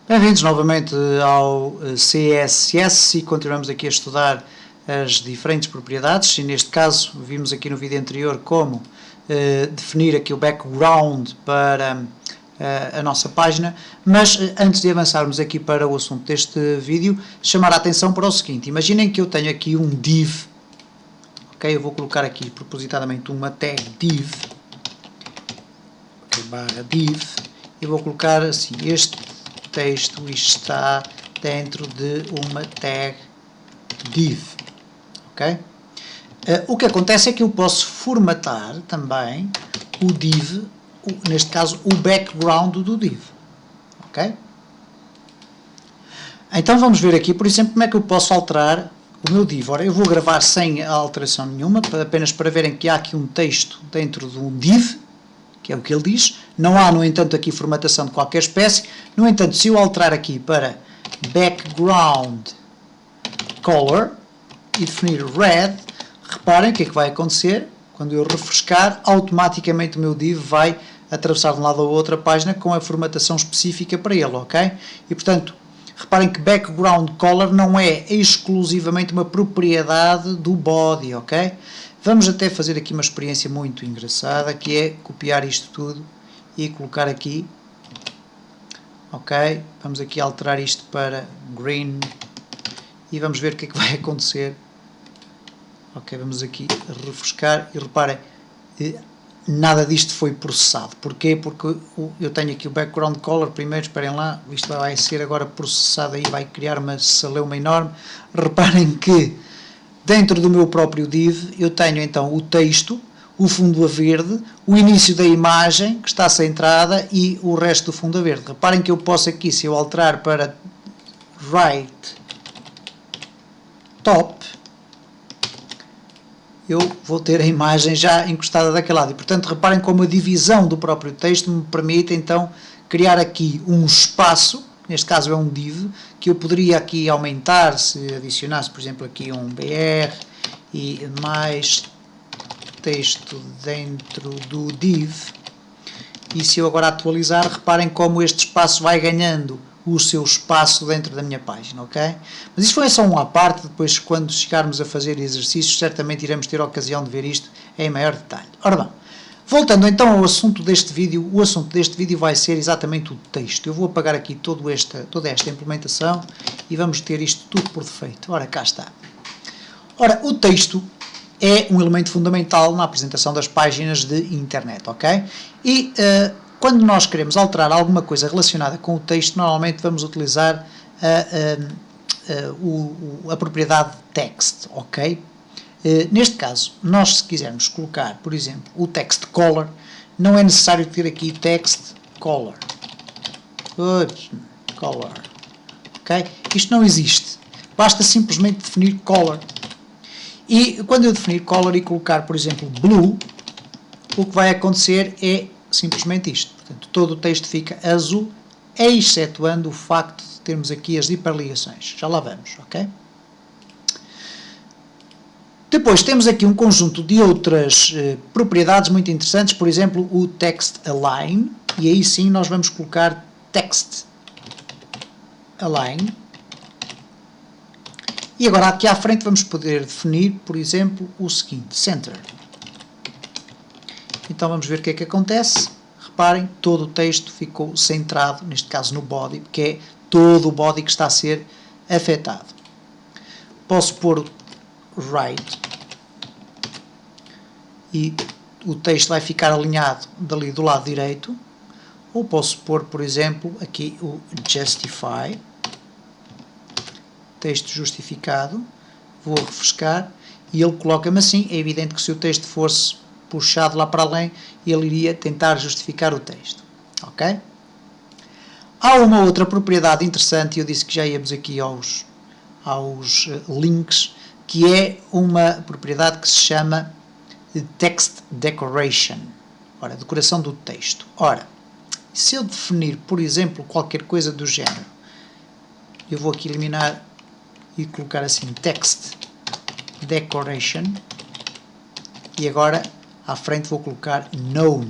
Bem-vindos novamente ao CSS e continuamos aqui a estudar as diferentes propriedades e neste caso vimos aqui no vídeo anterior como definir aqui o background para a nossa página, mas antes de avançarmos aqui para o assunto deste vídeo, chamar a atenção para o seguinte: imaginem que eu tenho aqui um div, ok? Eu vou colocar aqui propositadamente uma tag div, okay, barra div, e vou colocar assim: este texto está dentro de uma tag div, ok? O que acontece é que eu posso formatar também o div, neste caso o background do div, ok? Então vamos ver aqui, por exemplo, como é que eu posso alterar o meu div. Ora, eu vou gravar sem alteração nenhuma, apenas para verem que há aqui um texto dentro de um div, que é o que ele diz. Não há, no entanto, aqui formatação de qualquer espécie. No entanto, se eu alterar aqui para background color e definir red, reparem o que é que vai acontecer. Quando eu refrescar, automaticamente o meu div vai atravessar de um lado ao outro a página com a formatação específica para ele, ok? E, portanto, reparem que background color não é exclusivamente uma propriedade do body, ok? Vamos até fazer aqui uma experiência muito engraçada, que é copiar isto tudo e colocar aqui, ok? Vamos aqui alterar isto para green e vamos ver o que é que vai acontecer. Ok, vamos aqui refrescar e reparem, nada disto foi processado. Porquê? Porque eu tenho aqui o background color primeiro, esperem lá, isto vai ser agora processado aí, vai criar uma celeuma enorme. Reparem que dentro do meu próprio div eu tenho então o texto, o fundo a verde, o início da imagem que está centrada e o resto do fundo a verde. Reparem que eu posso aqui, se eu alterar para right top, eu vou ter a imagem já encostada daquele lado. E, portanto, reparem como a divisão do próprio texto me permite, então, criar aqui um espaço, neste caso é um div, que eu poderia aqui aumentar se adicionasse, por exemplo, aqui um br e mais texto dentro do div. E se eu agora atualizar, reparem como este espaço vai ganhando o seu espaço dentro da minha página, ok? Mas isto foi só uma parte, depois quando chegarmos a fazer exercícios, certamente iremos ter a ocasião de ver isto em maior detalhe. Ora bem, voltando então ao assunto deste vídeo, o assunto deste vídeo vai ser exatamente o texto. Eu vou apagar aqui toda esta implementação e vamos ter isto tudo por defeito. Ora, cá está. Ora, o texto é um elemento fundamental na apresentação das páginas de internet, ok? E quando nós queremos alterar alguma coisa relacionada com o texto, normalmente vamos utilizar a propriedade text, ok? Neste caso, nós se quisermos colocar, por exemplo, o text color, não é necessário ter aqui text color. Color, ok? Isto não existe. Basta simplesmente definir color. E quando eu definir color e colocar, por exemplo, blue, o que vai acontecer é simplesmente isto. Portanto, todo o texto fica azul, excetuando o facto de termos aqui as hiperligações. Já lá vamos, ok? Depois temos aqui um conjunto de outras propriedades muito interessantes, por exemplo, o text align, e aí sim nós vamos colocar text align. E agora aqui à frente vamos poder definir, por exemplo, o seguinte, center. Então vamos ver o que é que acontece. Reparem, todo o texto ficou centrado, neste caso no body, porque é todo o body que está a ser afetado. Posso pôr right e o texto vai ficar alinhado dali do lado direito, ou posso pôr, por exemplo, aqui o justify, texto justificado, vou refrescar e ele coloca-me assim. É evidente que se o texto fosse puxado lá para além, ele iria tentar justificar o texto, ok? Há uma outra propriedade interessante, eu disse que já íamos aqui aos links, que é uma propriedade que se chama text decoration. Ora, decoração do texto. Ora, se eu definir, por exemplo, qualquer coisa do género, eu vou aqui eliminar e colocar assim text decoration e agora à frente vou colocar known.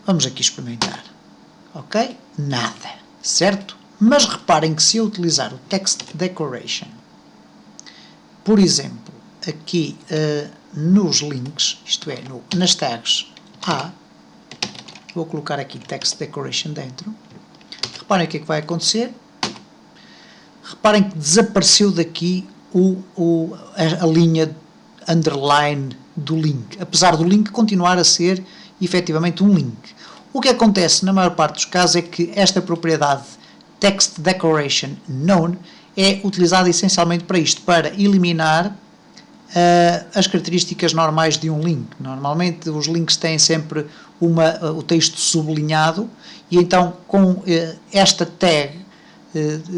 Vamos aqui experimentar, ok? Nada, certo? Mas reparem que se eu utilizar o Text Decoration, por exemplo, aqui nos links, isto é, nas tags A, vou colocar aqui Text Decoration dentro, reparem o que é que vai acontecer, reparem que desapareceu daqui a linha underline do link, apesar do link continuar a ser efetivamente um link. O que acontece na maior parte dos casos é que esta propriedade Text Decoration Known é utilizada essencialmente para isto, para eliminar as características normais de um link. Normalmente os links têm sempre o texto sublinhado e então com esta tag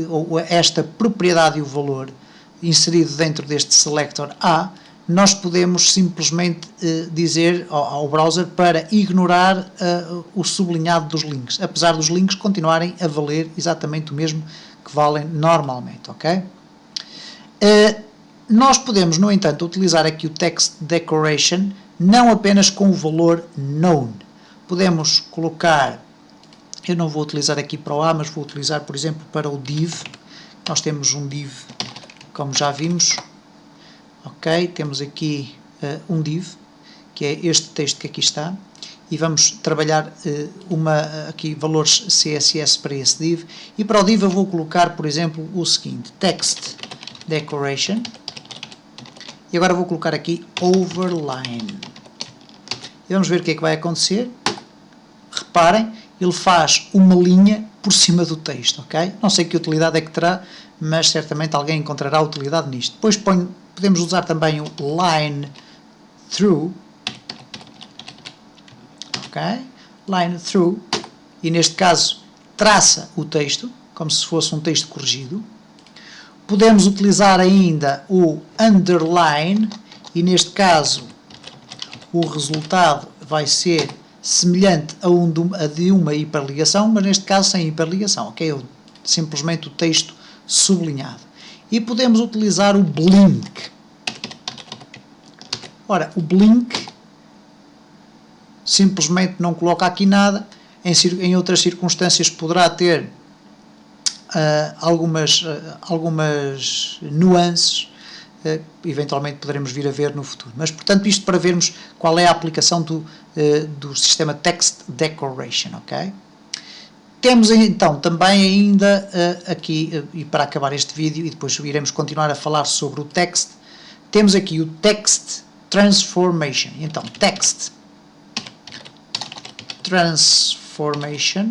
ou esta propriedade e o valor inserido dentro deste selector A, nós podemos simplesmente dizer ao browser para ignorar o sublinhado dos links, apesar dos links continuarem a valer exatamente o mesmo que valem normalmente, ok? Nós podemos, no entanto, utilizar aqui o Text Decoration não apenas com o valor known. Podemos colocar, eu não vou utilizar aqui para o A, mas vou utilizar, por exemplo, para o div. Nós temos um div, como já vimos, ok? Temos aqui um div, que é este texto que aqui está, e vamos trabalhar aqui valores CSS para esse div, e para o div eu vou colocar, por exemplo, o seguinte, Text Decoration, e agora vou colocar aqui Overline. E vamos ver o que é que vai acontecer. Reparem, ele faz uma linha por cima do texto, ok? Não sei que utilidade é que terá, mas certamente alguém encontrará utilidade nisto. Depois podemos usar também o Line Through, ok? Line Through, e neste caso traça o texto, como se fosse um texto corrigido. Podemos utilizar ainda o Underline, e neste caso o resultado vai ser semelhante a de uma hiperligação, mas neste caso sem hiperligação, ok? Simplesmente o texto sublinhado. E podemos utilizar o Blink. Ora, o Blink simplesmente não coloca aqui nada, em outras circunstâncias poderá ter algumas nuances, eventualmente poderemos vir a ver no futuro. Mas, portanto, isto para vermos qual é a aplicação do sistema Text Decoration, ok? Temos então também ainda aqui, e para acabar este vídeo, e depois iremos continuar a falar sobre o text, temos aqui o Text Transformation. Então, Text Transformation,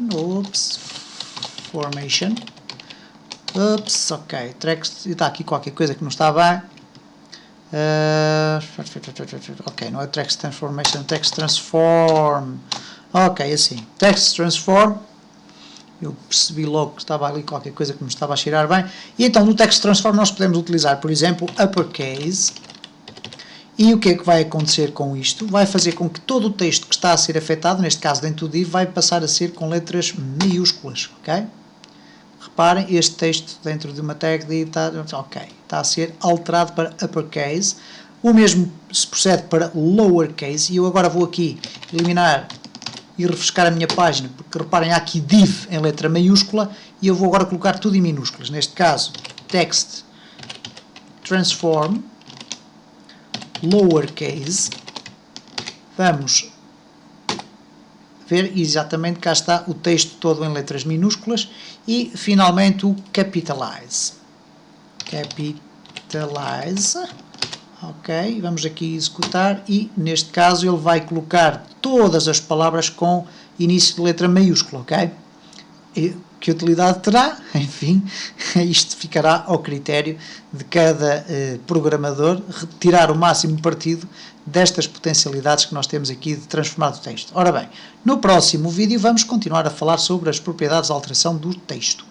ok, está aqui qualquer coisa que não está bem. Ok, não é Text Transformation, Text Transform. Ok, assim, Text Transform. Eu percebi logo que estava ali qualquer coisa que não estava a cheirar bem. E então no Text Transform nós podemos utilizar, por exemplo, Uppercase. E o que é que vai acontecer com isto? Vai fazer com que todo o texto que está a ser afetado, neste caso dentro do div, vai passar a ser com letras maiúsculas, ok? Reparem, este texto dentro de uma tag div está a ser alterado para Uppercase. O mesmo se procede para Lowercase. E eu agora vou aqui eliminar e refrescar a minha página, porque reparem, há aqui div em letra maiúscula, e eu vou agora colocar tudo em minúsculas. Neste caso, Text Transform, Lowercase. Vamos ver exatamente, cá está o texto todo em letras minúsculas, e finalmente o Capitalize. Ok, vamos aqui executar e neste caso ele vai colocar todas as palavras com início de letra maiúscula, ok? E que utilidade terá? Enfim, isto ficará ao critério de cada programador retirar o máximo partido destas potencialidades que nós temos aqui de transformar o texto. Ora bem, no próximo vídeo vamos continuar a falar sobre as propriedades de alteração do texto.